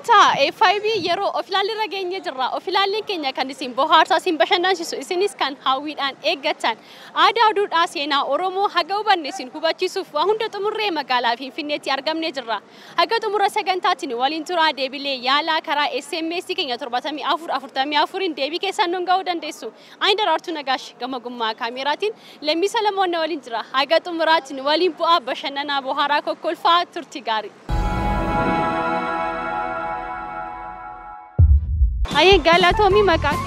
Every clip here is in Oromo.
Daawwattoota FIB yeroo ofilaalli irra geenye jirra. Ofilaalli keenya kan isin bohaarsaa isin bashannansiisu isinis kan hawwiidhaan eeggatan. Aadaa duudhaa seenaa Oromoo haga hubanne isin hubachiisuuf waa hunda xumurree magaalaa Finfinneetti argamnee jirra. Haga xumura sagantaatiin waliin turaa deebilee yaalaa karaa SMS keenya 7444 deebii keessan nun ga'uu dandeessu. Ani Daraartuu Nagaash gama gummaa kaameraatiin Lammii Salamoon waliin jira. Haga xumuraatiin waliin bu'aa bashannanaa bohaaraa kokkolfaa turtii gaarii. Aye galatoomii maqaan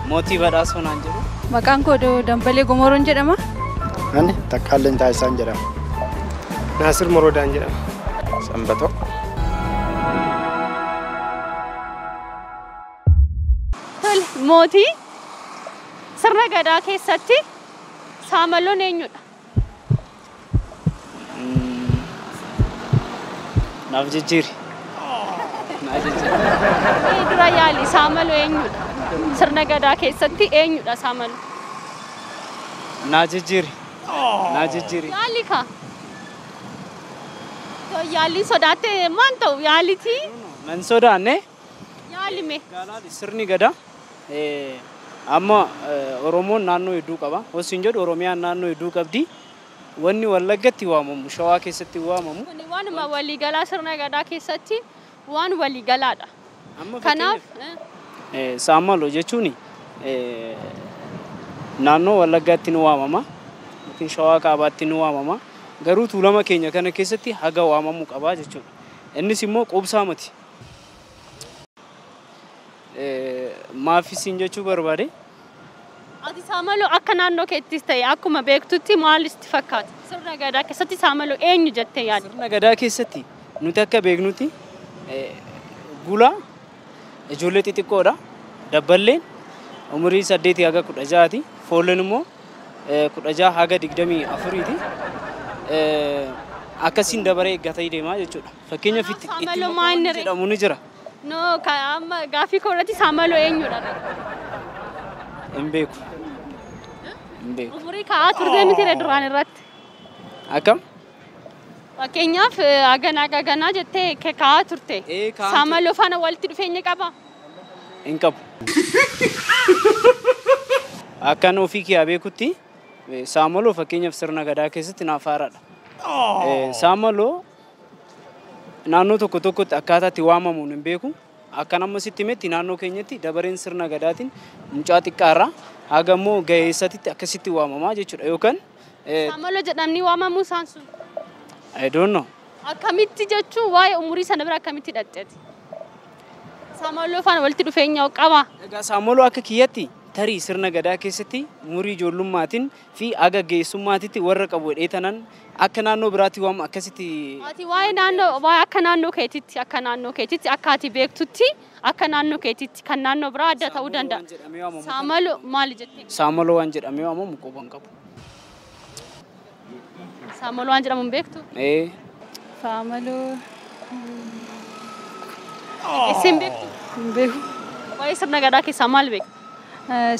mootii badhaasoo naan jedhu. Maqaan koo Dambalee Gomoroon jedhama. Ani Takkaalleen Taayisaan jedhama. Naasir Moroodaan jedhama. Sanbatoo. Tole mootii sirna gadaa keessatti saamaloon eenyudha? Naaf jijjiiri. Dura yaali saamaloo eenyudha? Sirna gadaa keessatti eenyudha saamaloo? Naa jijjiiri. Naa jijjiiri. Yaali ka? Yaali sodaatte maan ta'u yaalitii? Man sodaanne. Yaali mee? Sirni gadaa amma Oromoon naannoo hedduu qaba. Hosin jedhu Oromiyaan naannoo hedduu qabdi. Wanni Wallaggatti waamamu, Shawaa keessatti waamamu. Kuni waanuma waliigalaa sirna gadaa keessatti waan waliigalaadha. Kanaaf saamaloo jechuun naannoo Wallaggaatti nu waamama. Yookiin Shawaa Kaabaatti nu waamama. Garuu tuulama keenya kana keessatti haga waamamu qaba jechuudha. Innis immoo qubsaa miti. Maafisiin jechuu barbaade. Ati saamaloo akka naannoo keettis ta'e akkuma beektutti maalitti fakkaata? Sirna gadaa keessatti saamaloo eenyu jettee yaadda? Sirna gadaa keessatti nuti akka beeknutti gulaa ijoollee xixiqqoodha. Dabballeen umurii 8 haga 16ti. Foolleen immoo 16 haga 24ti. Akkasiin dabaree eeggatee deemaa jechuudha. Fakkeenyaaf itti jedhamu ni jira. No, amma gaafii koorratti saamaloo eenyudha? Hin beeku. Umurii ka'aa turtee miti duraan irratti. Akkam? Fakkeenyaaf ganaa jettee ka'aa turte. Saamaloo faana walitti dhufeenya qaba? Hin qabu. Akkan ofii kiyyaa beekutti saamaloo fakkeenyaaf sirna gadaa keessatti naaf haaraadha. Saamaloo naannoo tokko tokkotti akkaataatti waamamuun hin beeku. Akkan amma sitti himetti naannoo keenyatti dabareen sirna gadaatiin mucaa xiqqaarraa haga immoo ga'eessatti akkasitti waamamaa jechuudha. Yookaan saamaloo jedhamni waamamuu isaan sun? I don't know. Akkamitti jechuun waa'ee umurii sana bira akkamitti dhaqxeeti? Saamaloo faana walitti dhufeenya qaba? Egaa saamaloo akka kiyyatti tarii sirna gadaa keessatti umurii ijoollummaatiin fi haga ga'eessummaatitti warra qabu dheetanan akka naannoo biraatti waamu akkasitti. Ati waa'ee akka naannoo keetitti akka ati beektutti akka naannoo keetitti kan naannoo biraa adda ta'uu danda'a. Saamaloo maali jettee? Saamaloo waan jedhamee waamamu quban qabu. Saamaloo waan jedhamu hin beektu? Saamaloo. Isin beektu? Hin beeku. Waa'ee sirna gadaa keessaa maal beektu?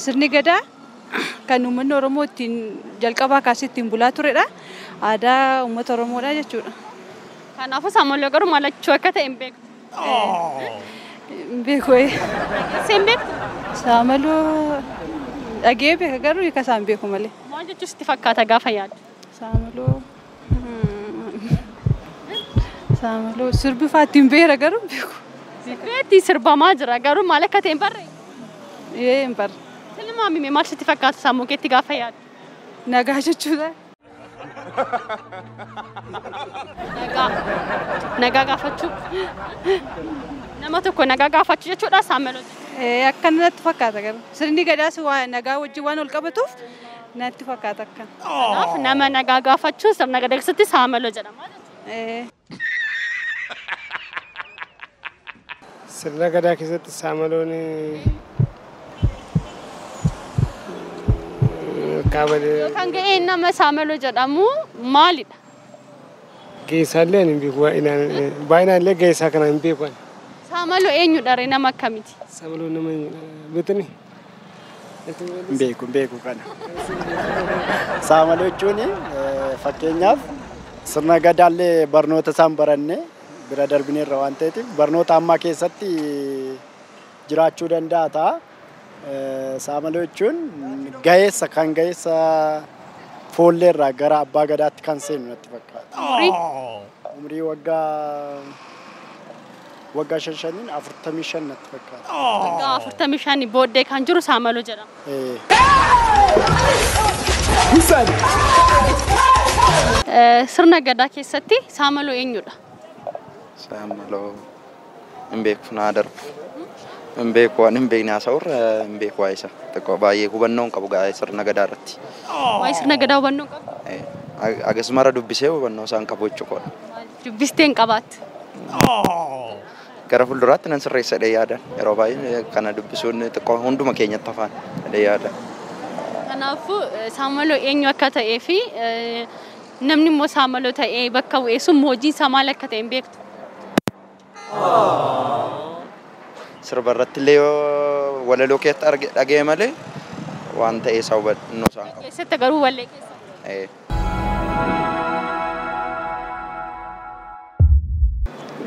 Sirni gadaa kan uummanni Oromoo ittiin jalqabaa kaasee ittiin bulaa turedha. Aadaa uummata Oromoodha jechuudha. Kanaafuu saamaloo garuu malachuu akka ta'e hin beektu? Hin beeku. Isin beektu? Saamaloo dhagee beeka garuu hiika isaa hin beeku malee. Maal jechuun sitti fakkaata gaafa yaaddu? Saamaloo sirbi faatti hin beera garuu hin beeku. Sirbeetti sirbamaa jira garuu maal akka ta'e hin barree? Hin barre. Silmaa mimee maal sitti fakkaata sammuu keetti gaafa yaaddu? Nagaa jechuudha. Nagaa gaafachuu. Nama tokko nagaa gaafachuu jechuudha saamaloo. Akka natti fakkaata garuu. Sirni gadaas nagaa wajjin waan ol qabatuuf natti fakkaata akka. Kanaaf nama nagaa gaafachuu sirna gadaa keessatti saamaloo jedhama. Sirna gadaa keessatti saamaloon kan ga'ee nama saamaloo jedhamu maalidha? Geessaallee hin beeku baay'inaan illee geessaa kana hin beeku. Saamaloo eenyudha ree nama akkamiiti? Saamaloo nama beekni? Hin beeku kana. Saamaloo jechuun fakkeenyaaf sirna gadaallee barnoota isaan baranne bira darbineerra waan ta'eef barnoota ammaa keessatti jiraachuu danda'a ta'a. Saamaloo jechuun gaheessa kan gaheessa foolleerraa gara abbaa gadaatti kan seenu natti fakkaata. Umrii waggaa 55 45 natti fakkaata. Waggaa 45 booddee kan jiru Saamaloo jedhama. Sirna gadaa keessatti Saamaloo eenyudha? Saamaloo hin beeku naa darbu. Hin beeku waan hin beekne haasa'urra hin beeku waa isa. Tokko baay'ee hubannoo hin qabu gaa'ee sirna gadaa irratti. Waa'ee sirna gadaa hubannoo qabu? Akkasumarra dubbisee hubannoo isaan qabu jechuudha. Dubbistee hin qabaattu? Gara fuulduraatti nan sirreessa jedhee yaadan. Yeroo baay'ee kana dubbisuun xiqqoo hunduma keenyatti afaan jedhee yaadan. Kanaafuu Saamaloo eenyu akka ta'ee fi namni immoo Saamaloo ta'ee bakka bu'ee sun hojiin isaa maal akka ta'e hin beektu? Sirba irratti illee walaloo keessatti dhaga'e malee waan ta'ee isaa hubannoo isaan qabu. Keessatti garuu wallee keessa.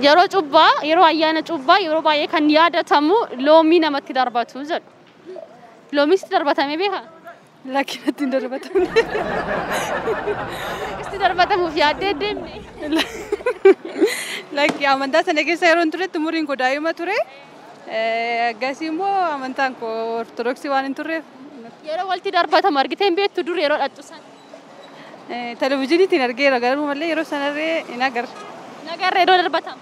Yeroo cubbaa, yeroo ayyaana cubbaa, yeroo baay'ee kan yaadatamu loomii namatti darbatu jedhu. Loomiin sitti darbatamee beekaa? Lakkinatti hin darbatamne. Sitti darbatamuuf yaaddee deemne. Lakki amantaa sana keessa yeroo turetti umuriin koo daa'ima ture. Gasii immoo amantaan koo ortodoksii waan hin turreef. Yeroo walitti darbatamu argitee hin beektu dur yeroo dhattu sana. Televezyiiniitiin argeera garuu malee yeroo sanarree hin agarre. Nagarra yeroo darbatamu.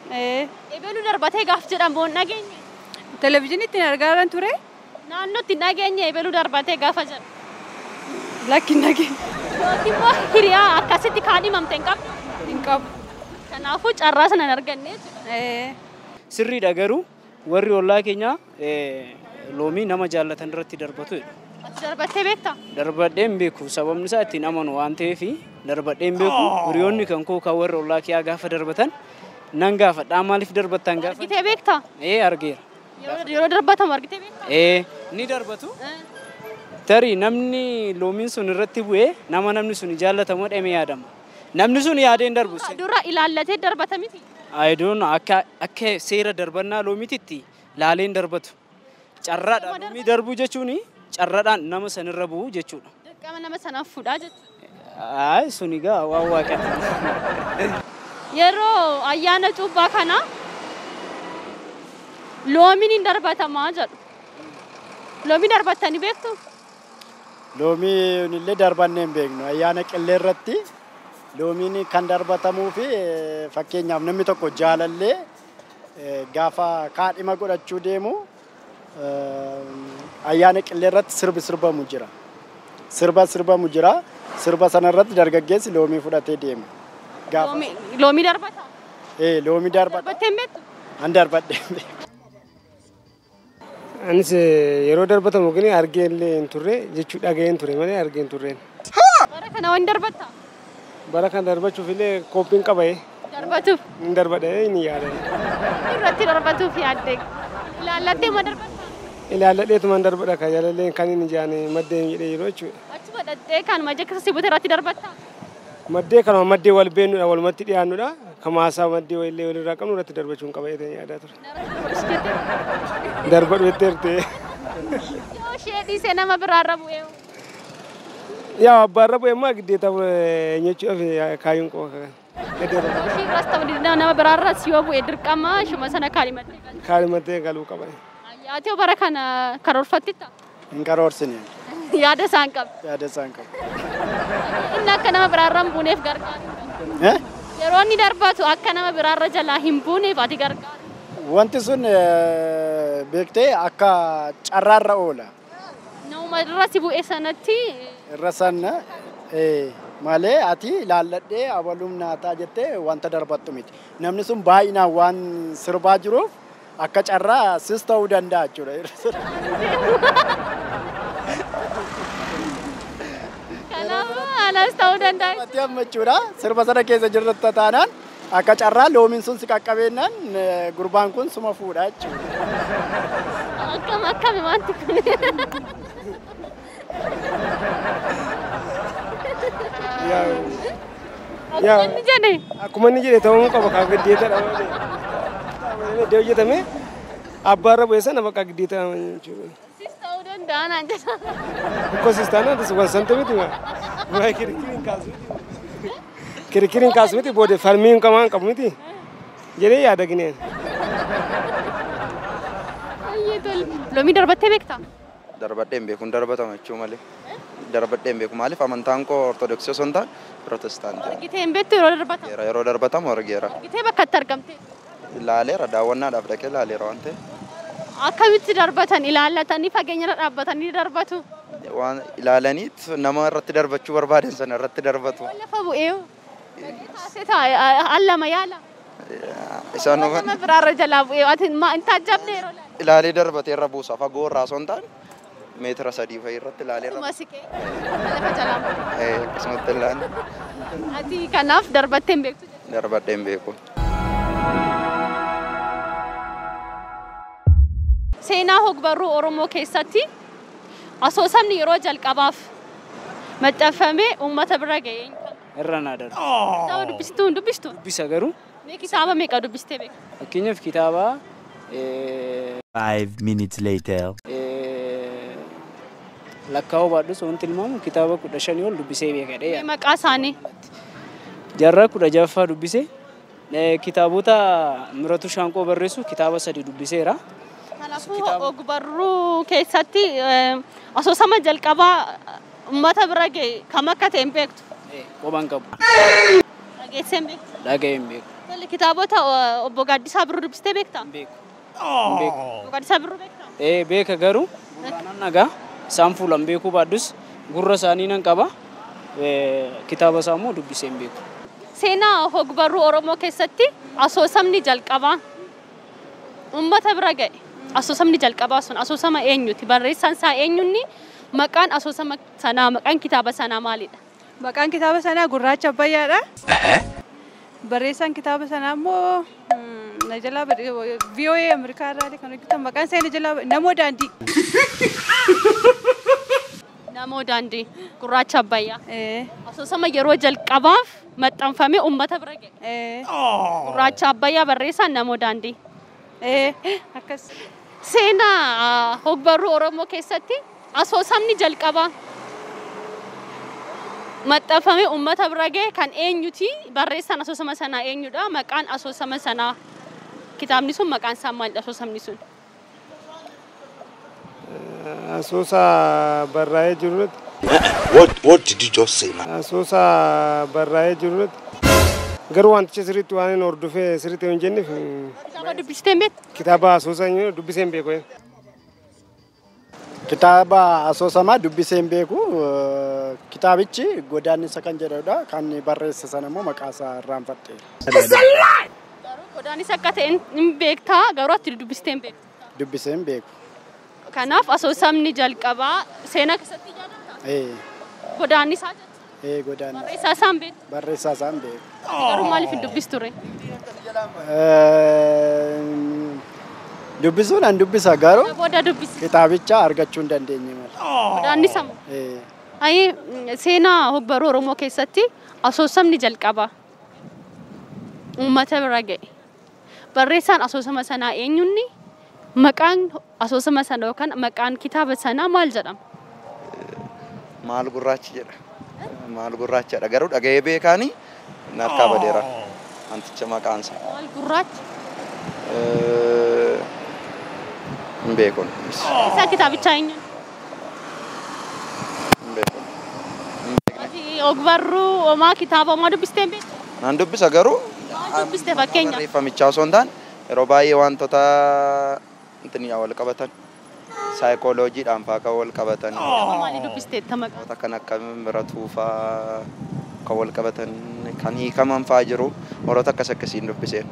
Ebeeluu darbatee gaaf jedhamu hin dhageenye. Televezyiiniitiin argaaran ture. Naannootti hin dhageenye ebeeluu darbatee gaafa jedhu. Lakki hin dhageenye. Yookiin immoo hiriyaa akkasitti kaadhimamte hin qabdu. Hin qabu. Kanaafuu carraa sana hin arganne. Sirriidha garuu warri ollaa keenyaa loomii nama jaallatan irratti darbatu. Ati darbattee beektaa? Darbadhee hin beeku sababni isaa ittiin amanu waan ta'eef darbadhee hin beeku. Hiriyoonni kan koo kan warri ollaa kiyyaa gaafa darbatan nan gaafadha maaliif darbattan gaafa? Argitee beektaa? Argeera. Yeroo darbatamu argitee beektaa? Ni darbatu. Tarii namni loomiin sun irratti bu'ee nama namni sun jaallatamu dhemee yaadama. Namni sun yaadee hin darbu. Dura ilaallatee darbata miti? Ayidoon akka seera darbannaa loomiititti laalee hin darbatu. Carraadhaan loomii darbuu jechuun carraadhaan nama sanirra bu'u jechuudha. Dirqama nama sanaaf fuudhaa jechuudha. Sun egaa waan waaqatti. Yeroo ayyaana cubbaa kana loomiin hin darbatamaa jedhu. Loomii darbattanii beektu? Loomii illee darbannee hin beeknu. Ayyaana qillee irratti loomiin kan darbatamuu fi fakkeenyaaf namni tokko jaalallee gaafa kaadhima godhachuu deemu ayyaana qillee irratti sirbamu jira. Sirbamu jira. Sirba sana irratti dargaggeessi loomii fudhatee deema. Loomii darbata? Loomii darbata. Darbattee hin beektu? An darbadhee hin beeku. Anis yeroo darbatamu gini argee illee hin turre jechuudha dhaga'een ture malee argee hin turreen. Bara kana waan darbatta? Bara kan darbachuuf illee qophiin qaba'ee. Darbatuuf? Hin darbadhee hin yaada. Irratti darbatuuf yaaddee. Ilaallattee ma darbatta? Ilaalladheetuma hin darbadha kan jaalallee kan inni jaane maddeen jedhee yeroo jechuudha. Achuma dhattee kan majja keessa sibuute irratti darbatta? Maddee kanuma maddee wal beennudha walumatti dhiyaannudha. Kamaasaa maddee illee walirraa qabnu irratti darbachuun qabaa'ee yaadaa ture. Darbadhu jetteertee. Yoo ishee dhiisee nama biraarra bu'ee. Yaa abbaarra bu'ee immoo giddeeta jechuudhaaf kaayuun qofa kan. Ishii biras ta'uu nama biraarras yoo bu'ee dirqama ishuma sana kaalimattee galu. Kaalimattee galuu qaba. Ati bara kana karoorfattitta? Hin karoorsine. Yaada isaan qabu. Yaada isaan qabu. Inni akka nama biraarra hin buuneef gargaaru. Yeroo inni darbatu akka nama biraarra jalaa hin buuneef ati gargaaru. Wanti sun beektee akka carraarra oola. Nama irra si bu'e sanatti. Irra sana malee ati ilaalladhee abalum naataa jettee wanta darbattu miti. Namni sun baay'inaan waan sirbaa jiruuf akka carraa sis ta'uu danda'a jechuudha. Kanaafuu alas ta'uu danda'a. Ati amma jechuudha sirba sana keessa jirta taanaan akka carraa loomiin sun si qaqqabeennaan gurbaan kun suma fuudha jechuudha. Akkami wanti kun. Akkuma jedhe. Akkuma inni jedhe ta'uu qaba kan giddeetadha malee. Iddoo hojjetame abbaarra bu'ee sana bakka giddeetadha jechuudha. Sis ta'uu danda'a naan jedha. Tokko sistaanaa tas wansanta miti maa. Maa kirikiriin kaasu miti. Kirikiriin kaasu miti booda falmiin qamaan qabu miti. Jedhee yaada gineen. Loomii darbattee beektaa? Darbadhee hin beeku darbatama jechuu malee. Darbadhee hin beeku maaliif amantaan koo ortodoksii osoo hin taane pirootestaantii. Argitee hin beektu yeroo darbatamu? Yeroo darbatamu argeera. Argitee bakka itti argamte? Ilaaleera daawwannaadhaaf dhaqee ilaaleera waan ta'eef. Akkamitti darbatan ilaallatanii fageenyarra dhaabbatanii darbatu? Waan ilaalaniit nama irratti darbachuu barbaadan sana irratti darbatu. Lafa bu'ee taasise allama yaala. Isaan nama biraarra jalaa bu'ee ati hin taajjabne yeroo ilaalee darbatee irra buusa fagoo irraa osoo hin taane meetira 3 fa'i irratti ilaalee irra. Masikee lafa jalaa bu'ee. Akkasumatti ilaale. Ati kanaaf darbattee hin beektu? Darbadhee hin beeku. Seenaa hogbarruu Oromoo keessatti asoosamni yeroo jalqabaaf maxxanfamee uummata bira ga'e. Irra naa darba. Kitaaba dubbistu hin dubbistu? Dubbisa garuu. Mee kitaaba meeqa dubbistee beekta? Fakkeenyaaf kitaaba 5 minutes later. Lakkaa'uu baadhus wanti ilmaamu kitaaba 15 ol dubbisee beekadhe. Maqaa isaanii? Jaarraa 16ffaa dubbisee kitaabota Miratu Shaanqoo barreessu kitaaba 3 dubbiseera. Kanaafuu ogbarruu keessatti asoosama jalqabaa uummata bira ga'e kam akka ta'e hin beektu? Qophaan qabu. Dhageessee hin beektu? Dhaga'ee hin beeku. Kitaabota obbo Gaaddisaa Birruu dubbistee beektaa? Hin beeku. Hin beeku. Obbo Gaaddisaa Birruu beektaa? Beeka garuu gurraan nagaa isaan fuulan beekuu baadhus gurra isaanii nan qaba. Kitaaba isaa immoo dubbisee hin beeku. Seenaa hogbarruu Oromoo keessatti asoosamni jalqabaa uummata bira ga'e. Asoosamni jalqabaa sun asoosama eenyuti? Barreessaan isaa eenyunni? Maqaan asoosama sanaa maqaan kitaaba sanaa maalidha? Maqaan kitaaba sanaa Gurraacha Abbayyaadha. Barreessaan kitaaba sanaa immoo na jalaa VOA Ameerikaa irraa kan hojjetan maqaan isaa na jalaa Namoo Daandii. Namoo Daandii Gurraacha Abbayyaa. Asoosama yeroo jalqabaaf maxxanfamee uummata bira ga'e. Gurraacha Abbayyaa barreessaan Namoo Daandii. Akkas. Seenaa hogbarruu Oromoo keessatti asoosamni jalqabaa maxxanfamee uummata bira ga'e kan eenyuti? Barreessaan asoosama sanaa eenyudha? Maqaan asoosama sanaa kitaabni sun maqaan isaa maalidha asoosamni sun? Asoosa barraa'ee jirutti. What did you just say? Asoosa barraa'ee jirutti. Garuu wantichi sirriitti waan hin hordofee sirriitti hin jenneef. Kitaaba dubbistee beektu? Kitaaba asoosa dubbisee hin beeku. Kitaaba asoosamaa dubbisee hin beeku. Kitaabichi Godaannisa kan jedhudha. Kan barreesse sana immoo maqaa isaa irraanfadhe. Godaannisa akka ta'e hin beektaa garuu ati dubbistee hin beektu? Dubbisee hin beeku. Kanaaf asoosamni jalqabaa seenaa keessatti ijaarama? Godaannisaa jechuudha. Godaannisa. Barreessaa isaa hin beektu? Barreessaa isaa hin beeku. Garuu maaliif hin dubbistu ture? Dubbisuun an dubbisa garuu Booda dubbisi. kitaabicha argachuu hin dandeenye mala. Godaannisa moo? Seenaa hogbarruu Oromoo keessatti asoosamni jalqabaa uummata bira ga'e. Barreessaan asoosama sanaa eenyunni? Maqaan asoosama sana yookaan maqaan kitaaba sanaa maal jedhama? Maal gurraachi jedha. Maal gurraachadha garuu dhaga'ee beekaanii narkaa badeera. Wanticha maqaansa. Maal gurraachi? Hin beekun. Isa kitaabichaa eenyuun? Hin beekun. Ati ogbarruu homaa kitaaba homaa dubbistee hin beektu? Naan dubbisa garuu. Maal dubbiste fakkeenya? Barreeffamichaa osoo hin taane yeroo baay'ee wantoota intini wal qabatan saayikooloojiidhaan fa'aa kan wal qabatan. Maalii dubbistee itti maqaa? Wantoota kan akka Miratuu fa'aa kan wal qabatan kan hiikaman fa'aa jiru warroota akkasiin dubbiseen.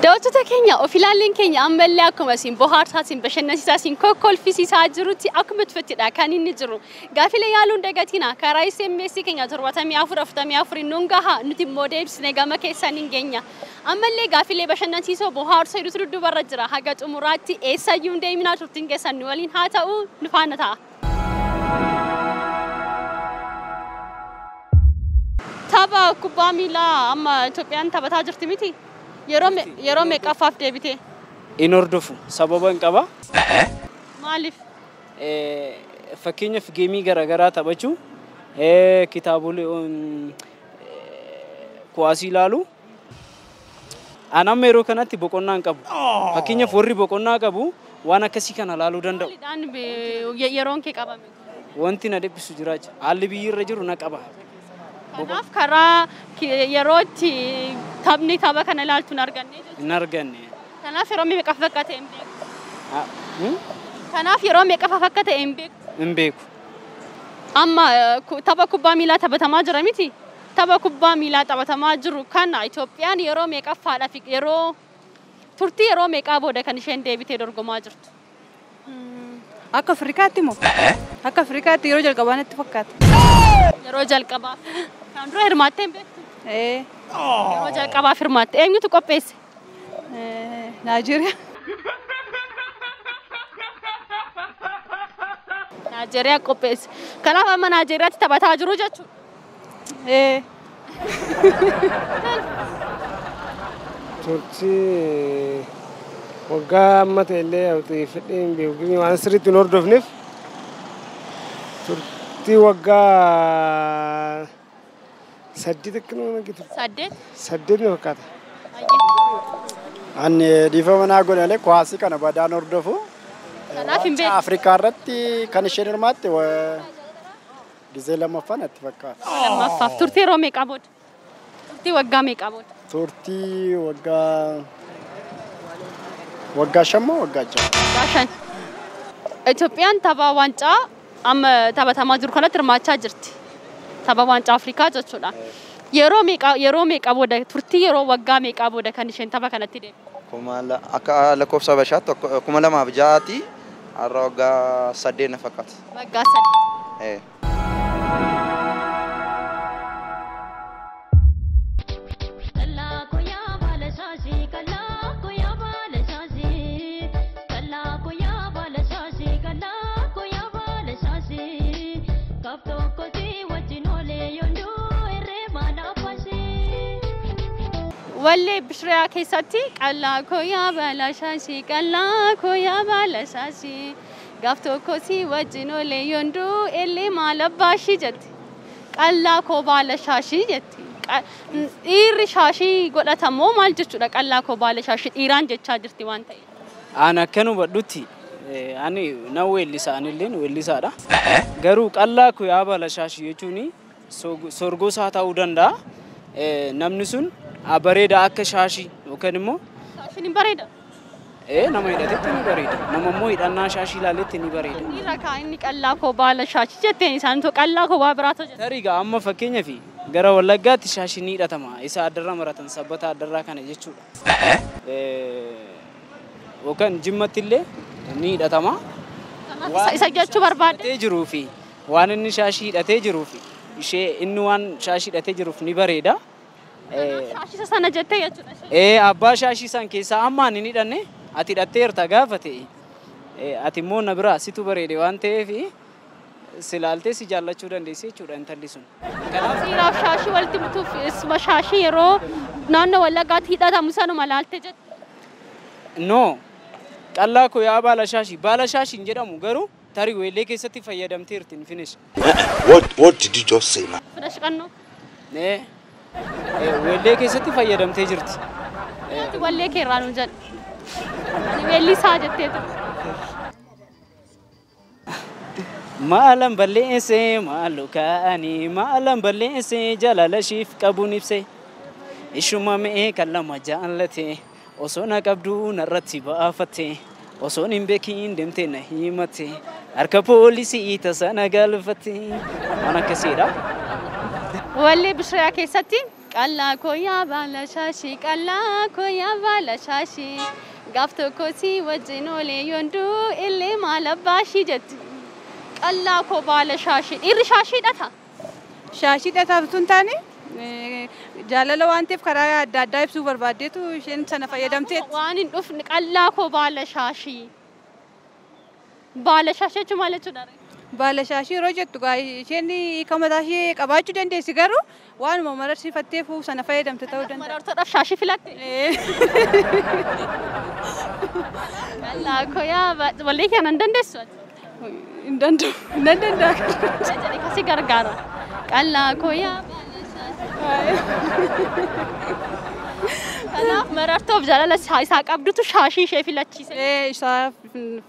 Daawwattoota keenya of ilaalleen keenya ammallee akkuma isin bohaarsaa isin bashannansiisaa isin kokkolfisiisaa jirutti akkuma tuffattidha kan inni jiru. Gaafilee yaaluun dagatina karaa SMS keenya 7444 nuun gaha nuti immoo deebisnee gama keessan hin geenya. Ammallee gaafilee bashannansiisoo bohaarsaa hedduutu dudduubarra jira. Haga xumuraatti eessayyuu hin deeminaa turtiin keessan nu waliin haa ta'u nu faana ta'a. tapha kubbaa miilaa amma Itoophiyaan taphataa jirti miti. Yeroo meeqaffaaf deebitee? In hordofu sababa hin qaba. Maaliif? Fakkeenyaaf geemii garaagaraa taphachuu kitaabolee kuwaasii ilaalu. Anam yeroo kanatti boqonnaa hin qabu. Fakkeenyaaf warri boqonnaa qabu waan akkasii kana ilaaluu danda'u. Yeroon kee qabame. Wanti na dhiphisu jiraacha. Haalli biyyi irra jiru na qaba. Kanaaf karaa yerootti taphni tapha kana ilaaltu hin arganne. Hin arganne. Kanaaf yeroo meeqaaf akka ta'e hin beeku. Kanaaf yeroo meeqaaf akka ta'e hin beeku. Hin beeku. Amma tapha kubbaa miilaa taphatamaa jira miti. Tapha kubbaa miilaa taphatamaa jiru kana Itoophiyaan yeroo meeqaffaadhaaf yeroo turtii yeroo meeqaa booda kan isheen deebitee dorgomaa jirtu. Akka Afrikaatti moo? Akka Afrikaatti yeroo jalqabaa natti fakkaata. Yeroo jalqabaaf. Kan dura hirmaattee hin beektu? Yeroo jalqabaaf hirmaatte. Eenyutu qopheesse? Naajeeriyaa. Naajeeriyaa qopheesse. Kanaaf amma Naajeeriyaatti taphataa jiru jechuudha. Turtii waggaa amma ta'ellee fedhee hin beeku waan sirriitti hin hordofneef turtii waggaa 8 akka nama gitu. 8? 8 na fakkaata. Ani dhiifama naa godhalee kuwaasii kana badaan hordofu. Kanaaf hin beeku. Afrikaa irratti kan isheen hirmaatte gisee lammaffaa natti fakkaata. Lammaffaaf turtii yeroo meeqaa booda? Turtii waggaa meeqaa booda? Turtii waggaa 5 moo waggaa 6? Waggaa 5. Itoophiyaan tapha waancaa amma taphatamaa jiru kanatti hirmaachaa jirti. Tapha waancaa Afrikaa jechuudha. Yeroo meeqaa booda turtii yeroo waggaa meeqaa booda kan isheen tapha kanatti deemte? Akka lakkoofsa Habashaatti 2006 har'a waggaa 8 na fakkaata. Waggaa 8. Wallee Bishriyaa keessatti qallaa koyaa balashaashii qallaa koyaa balashaashii gaaf tokko si wajjin olee yonduu illee maal abbaashii jetti qallaa koo balashaashii jetti dhiirri shaashii godhatamoo maal jechuudha qallaa koo balashaashii dhiiraan jechaa jirti waan ta'e. Aan akkanu badhutti ani na weellisa anilleen weellisaadha. Garuu qallaa koyaa balashaashii jechuun sorgosaa ta'uu danda'a. Namni sun bareeda akka shaashii yookaan immoo shaashiin hin bareeda. Nama hidhatetti ni bareeda. Nama immoo hidhannaa shaashii ilaaletti ni bareeda. Dhiira kaa inni qallaa koo baala shaashii jetteen isaan qallaa koo waa biraatu jette. Tariigaa amma fakkeenyaaf gara Wallaggaatti shaashiin ni hidhatama. Isa addarraa maratan sabbata addarraa kana jechuudha. Yookaan Jimmatti illee ni hidhatama. Isa jechuu barbaadde. Jiruu fi waan inni shaashii hidhatee jiruu fi ishee inni waan shaashii hidhatee jiruuf ni bareeda. Shaashii sana jettee jechuudha. Abbaa shaashii san keessaa ammaan hin hidhanne ati hidhatteerta gaafa ta'e ati immoo na biraa situ bareede waan ta'eef silaaltee si jaallachuu dandeessi jechuudha intalli sun. Kanaaf dhiiraaf shaashii walitti butuuf isuma shaashii yeroo naannoo Wallaggaatti hidhatamu sanuma laaltee jette. No qallaa koo yaa baala shaashiin jedhamu garuu tarii weellee keessatti fayyadamteerti hin finish. What did you just say now? Finish qannoo. Weellee keessatti fayyadamtee jirti. Wallee kee irraa nu jedhe. Weellisaa jettee ture. Maalan balleessee maalu kaa'anii maalan balleessee jaalala ishiif qabuun ibsee ishuma mi'ee kan lama jaallate osoo na qabduu narratti baafatte osoo hin beekiin deemtee na himatte harka poolisii tasa na galfatte waan akkasiidha. Wallee Bishriyaa keessatti qallaa koo yaa baala shaashii qallaa koo yaa baala shaashii gaaf tokko si wajjin olee yonduu illee maal abbaashii jetti. Qallaa koo baala shaashii dhiirri shaashii hidhata. Shaashii hidhataaf tun taane jaalala waan ta'eef karaa adda addaa ibsuu barbaaddeetu isheen sana fayyadamtee. Waan hin dhufne qallaa koo baala shaashii. Baala shaashii jechuun maal jechuudha? Baala shaashii yeroo jettu gaa isheen hiika mataa ishee qabaachuu dandeessi garuu waanuma mararsiifatteef sana fayyadamte ta'uu danda'a. Marartoodhaaf shaashii filatte. Qallaa koo yaa walii kana hin dandeessu ati. Hin danda'u. Nan danda'a. Jedhee kasi gargaara. Qallaa koo yaa kanaaf marartoof jaalala isaa qabdutu shaashii ishee filachiise. Isaa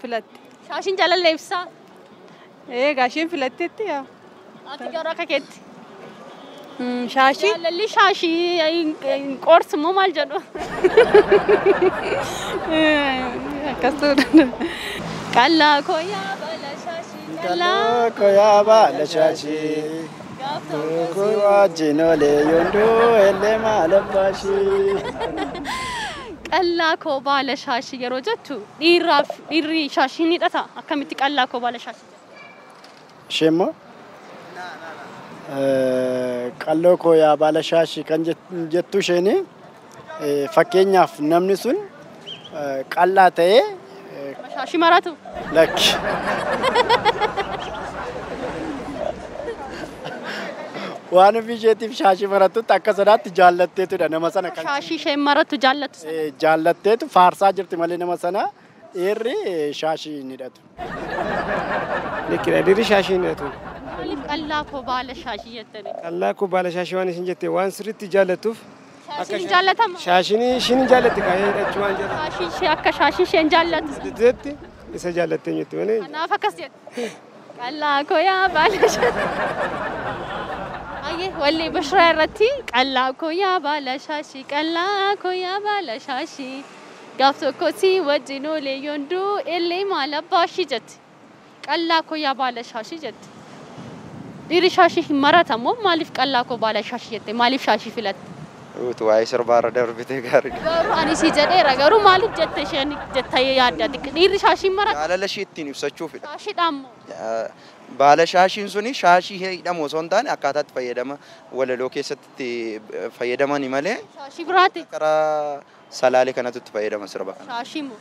filatte. Shaashiin jaalala ibsaa. Gaashiin filatteetti yaa. Ati garuu akka keetti. Shaashii. Jaalalli shaashii qorsu moo maal jedhu. Akkas ta'uu danda'a. Qallaa koo yaa baala shaashii. Qallaa koo yaa baala shaashii. Koo wajjin olee yondoo ellee maal abbaashii. Qallaa koo baala shaashii yeroo jettu dhiirri shaashii ni hidhata. Akkamitti qallaa koo baala shaashii? Isheenmoo qalloo koo yaa baala shaashii kan jettu isheen fakkeenyaaf namni sun qallaa ta'ee shaashii maratu. Lakki. Waan ofii isheetiif shaashii maratutti akka sanaatti jaallatteetudha nama sana kan. Shaashii isheen maratu jaallattu. Jaallatteetu faarsaa jirti malee nama sana dhiirri shaashii hin hidhatu. Likkidha dhiirri shaashii hin hidhatu. Maaliif qallaa koo baala shaashii jettanii? Qallaa koo baala shaashii waan isin jette waan sirriitti jaallattuuf. Shaashiin jaallatama. Shaashiin ishiin jaallatti kaayee hidhachuu waan jaallattu. Shaashii ishee akka shaashii isheen jaallattu. Diteetti isa jaallattee jetti malee. Kanaaf akkas jette. Qallaa koo yaa baala shaashii. Ayyee wallee Bashraa irratti qallaa koo yaa baala shaashii qallaa koo yaa baala shaashii gaaf tokko si wajjin olee yonduu illee maal abbaashii jette. Qallaa koo yaa baala shaashii jette. Dhiirri shaashii hin maratamoo maaliif qallaa koo baala shaashii jette? Maaliif shaashii filatte? Utu waa'ee sirbaarra darbitee gaarii. Garuu ani si jedheera garuu maaliif jette isheen jettee yaadda? Dhiirri shaashii marata. Jaalala ishee ittiin ibsachuufidha. Shaashiidhaan moo? Baala shaashiin suni shaashii hidhamu osoo hin taane akkaataatti fayyadama walaloo keessatti fayyadamani malee. Shaashii biraati. Karaa salaalee kanatti itti fayyadama sirba kana. Shaashii moo?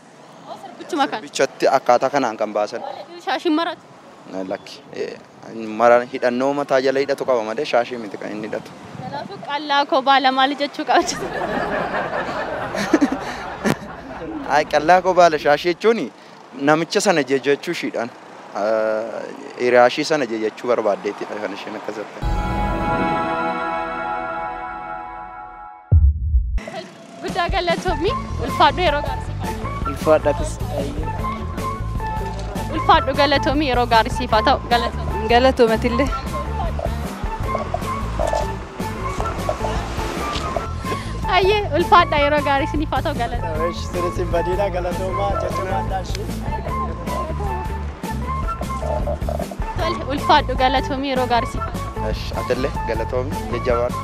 Sirbichuma kan. Bichatti akkaataa kanaan kan baasan. Shaashiin marata. Lakki. Mara hidhannoo mataa jala hidhatu qaba malee shaashii miti kan inni hidhatu. Kanaafuu qallaa koo baala maali jechuu qabdi? Qallaa koo baala shaashii jechuun namicha sana jechuu ishiidhaan. Hiriyaashii sana jechuu barbaaddeettidha kan isheen akkasitti. Guddaa galatoomii ulfaadhu yeroo gaarsiifata. Ulfaadhatis. Ulfaadhu galatoomii yeroo gaarsiifaa ta'u galatoomii. Galatoomatillee. Ayyee ulfaadha yeroo gaarii siniifaa ta'u galatoomii. Sirriisin badiidha galatoomaa jechuun addaashii. Ulfaadhu galatoomii yeroo gaarsiifata. Atillee galatoomii jajjabaan.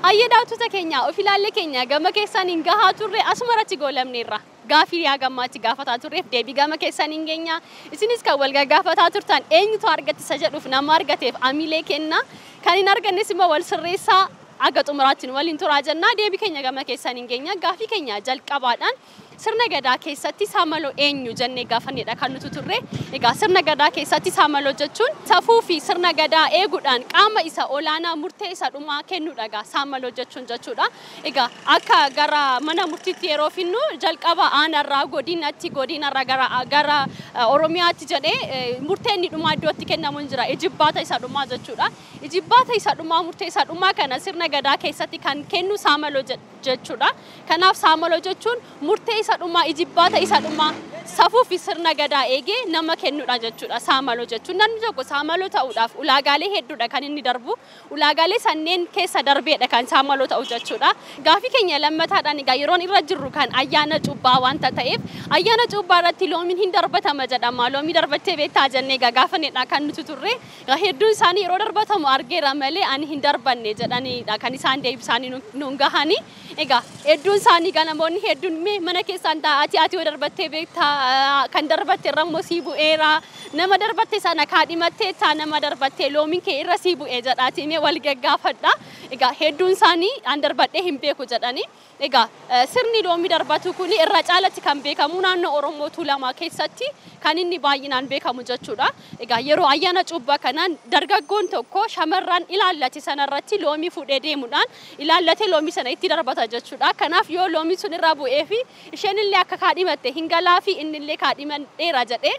Ayyee daawwattoota keenya of ilaalle keenya gama keessaniin gahaa turre asumarratti goolamneerra. Gaafii yaa gammaatti gaafataa turreef deebii gama keessaniin geenya. Isinis kan wal gaggaafataa turtan eenyutu argattisa jedhuuf nama argateef amilee kenna. Kan hin argannes immoo wal sirreessaa aga xumuraatti waliin turaa jennaa. Deebii keenya gama keessaniin geenya. Gaafii keenya jalqabaadhaan sirna gadaa keessatti saamaloo eenyu jennee gaafannedha kan nuti turre. Egaa sirna gadaa keessatti saamaloo jechuun safuu fi sirna gadaa eeguudhaan qaama isa olaanaa murtee isa dhumaa kennuudha egaa saamaloo jechuudha. Egaa akka gara mana murtiitti yeroo finnu jalqaba aanarraa godinarraa gara Oromiyaatti jedhee murtee inni dhumaa iddootti kennamu jira. Ijibbaata isa dhumaa jechuudha. Ijibbaata isa dhumaa murtee isa dhumaa kana sirna gadaa keessatti kan kennu saamaloo jechuudha. Kanaaf saamaloo jechuun murtee isa dhumaa ijibbaata isa dhumaa safuu fi sirna gadaa eegee nama kennuudha jechuudha saamaloo jechuun. Namni tokko saamaloo ta'uudhaaf ulaagaalee hedduudha kan inni darbu. Ulaagaalee sanneen keessa darbeedha kan saamaloo ta'u jechuudha. Gaafii keenya lammataadhaan egaa yeroon irra jirru kan ayyaana cuubbaa wanta ta'eef ayyaana cuubbaa irratti loomiin hin darbatama jedhama. Loomii darbattee beektaa jennee gaafannedha kan nuti turre. Hedduun isaanii yeroo darbatamu argeera malee ani hin darbanne jedhanidha kan isaan deebisanii nuun gahanii. Egaa hedduun isaanii namoonni hedduun mana keessaan ati yoo darbattee beektaa kan darbatte rammo sii bu'eera nama darbatte sana kaadhimattee taa nama darbatte loomiin kee irra sii bu'ee jedhaatiin wal gaggaafadha. Egaa hedduun isaanii an darbadhee hin beeku jedhanii. Egaa sirni loomii darbatu kun irra caalatti kan beekamu naannoo Oromoo Tuulamaa keessatti kan inni baay'inaan beekamu jechuudha. Egaa yeroo ayyaana cuubbaa kanaan dargaggoon tokko shamarran ilaallate sanarratti loomii fuudhee deemuudhaan ilaallatee loomii sana itti darbata jechuudha. Kanaaf yoo loomiin sun irra bu'ee fi isheen illee akka kaadhimatte hin galaa fi inni illee kaadhimadheera jedhee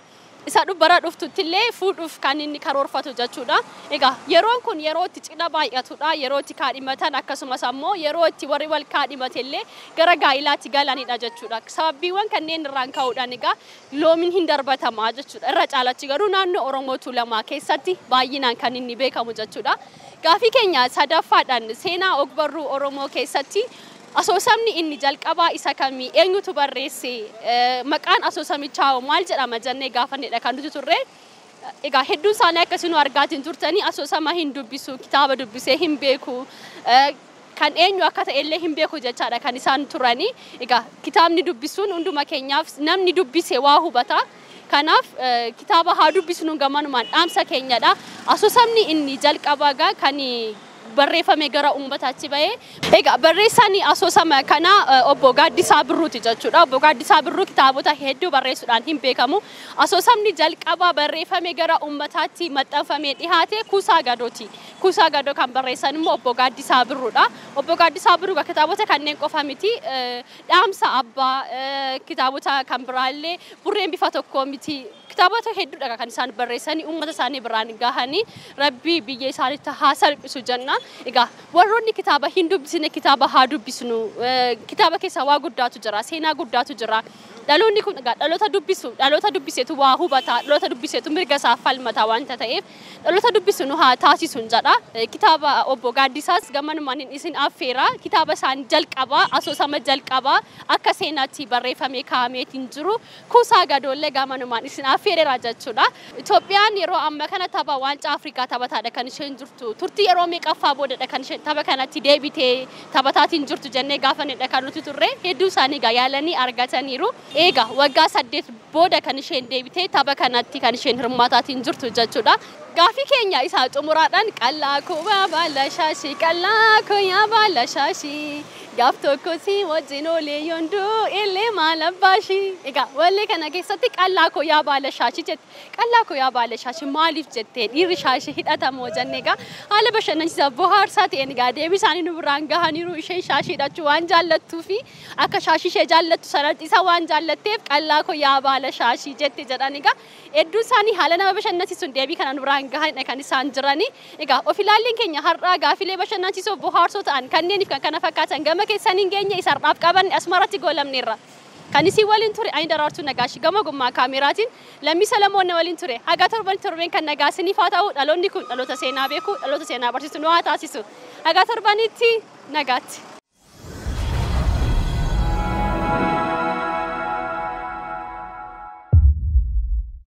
isa dubbara dhuftutti illee fuudhuuf kan inni karoorfatu jechuudha. Egaa yeroon kun yeroo itti cidha baay'atudha, yeroo itti kaadhimatan akkasumas ammoo yeroo itti warri wal kaadhimate illee gara gaa'ilaatti galanidha jechuudha. Sababbiiwwan kanneen irraan ka'uudhaan egaa loomiin hin darbatamaa jechuudha. Irra caalaatti garuu naannoo Oromoo Tuulamaa keessatti baay'inaan kan inni beekamu jechuudha. Gaafii keenya sadaffaadhaan seenaa ogbarruu Oromoo keessatti asoosamni inni jalqabaa isa kamii eenyutu barreesse maqaan asoosamichaa maal jedhama jennee gaafannedha kan nuti turre. Egaa hedduun isaanii akkasii nu argaatiin turtanii asoosama hin dubbisu kitaaba dubbisee hin beeku kan eenyu akka ta'e illee hin beeku jechaadha kan isaan turanii. Egaa kitaabni dubbisuun hunduma keenyaaf namni dubbise waa hubata. Kanaaf kitaaba haa dubbisnu gamanumaan dhaamsa keenyadha. Asoosamni inni jalqabaa kan barreeffame gara uummataatti bahee. Egaa barreessaan asoosama kana obbo Gaaddisaa Birruuti jechuudha. Obbo Gaaddisaa Birruu kitaabota hedduu barreessuudhaan hin beekamu. Asoosamni jalqabaa barreeffame gara uummataatti maxxanfamee dhihaate Kuusaa Gadooti. Kuusaa Gadoo kan barreessan immoo obbo Gaaddisaa Birruudha. Obbo Gaaddisaa Birruu kitaabota kanneen qofa miti dhaamsa abbaa kitaabota kan biraallee burreen bifa tokko miti. Kitaabota hedduudha kan isaan barreessanii uummata isaanii biraan gahanii Rabbii biyya isaaniitti haa salphisu jenna. Egaa warroonni kitaaba hin dubbisne kitaaba haa dubbisnu. Kitaaba keessa waa guddaatu jira, seenaa guddaatu jira. Dhaloonni kun egaa dhaloota dubbiseetu waa hubata, dhaloota dubbiseetu mirga isaa falmata waanta ta'eef dhaloota dubbisnu haa taasisnu jedha. Kitaaba obbo Gaaddisaas gamanumaan isin affeera. Kitaaba isaan jalqabaa asoosama jalqabaa akka seenaatti barreeffamee kaa'ameetiin jiru Kuusaa Gadoollee gamanumaan isin affeereera jechuudha. Itoophiyaan yeroo amma kana tapha waancaa Afrikaa taphataadha kan isheen jirtu. Turtii yeroo meeqaffaa boodadha kan isheen tapha kanatti deebitee taphataatiin jirtu jennee gaafannedha kan nuti turre. Hedduu isaanii yaalanii argataniiru. Egaa waggaa 8 booda kan isheen deebitee tapha kanatti kan isheen hirmaataatiin jirtu jechuudha. Gaafii keenya isaa xumuraadhaan qallaa koo baala shaashii qallaa koo yaa baala shaashii gaaf tokko si wajjin olee yonduu illee maal abbaashi. Egaa wallee kana keessatti qallaa koo yaa baala shaashii jette. Qallaa koo yaa baala shaashii maaliif jettee dhiirri shaashii hidhatamoo jennee egaa haala bashannansiisaa bohaarsaa ta'een egaa deebii isaanii nu biraan gahaniiru. Isheen shaashii hidhachuu waan jaallattuu fi akka shaashii ishee jaallattu sanatti isa waan jaallatteef qallaa koo yaa baala shaashii jette jedhan. Egaa hedduu isaanii haala nama bashannansiisuun deebii kana nu biraan gahanidha kan isaan jiranii. Egaa of ilaalleen keenya har'aa gaafilee bashannansiisoo bohaarsoo ta'an kanneeniif kan kana fakkaatan gama keessaniin geenye isarraaf qaban asmaratti goolamneerra. Kan isin waliin ture ani Daraartuu Nagaashi gama gummaa kaameraatiin Lammii Salamoon waliin ture. Haga torbeen kan nagaasiniif haa ta'u dhaloonni kun dhaloota seenaa beeku dhaloota seenaa barsiisu nu haa taasisu. Haga torbanitti nagaatti.